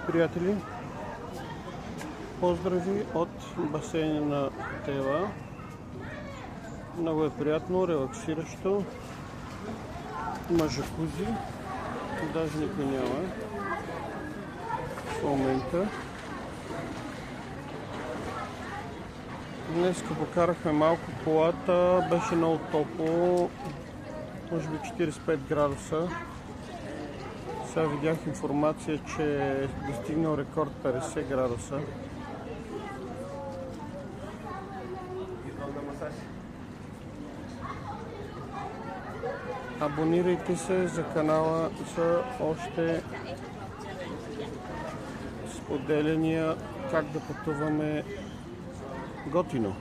Приятели, поздрави от басейна на Тева. Много е приятно, релаксиращо. Има жакузи, даже никой няма в момента. Днес покарахме малко колата, беше много топло, може би 45 градуса. Сега видях информация, че е достигнал рекорд 50 градуса. Абонирайте се за канала за още споделяния как да пътуваме готино.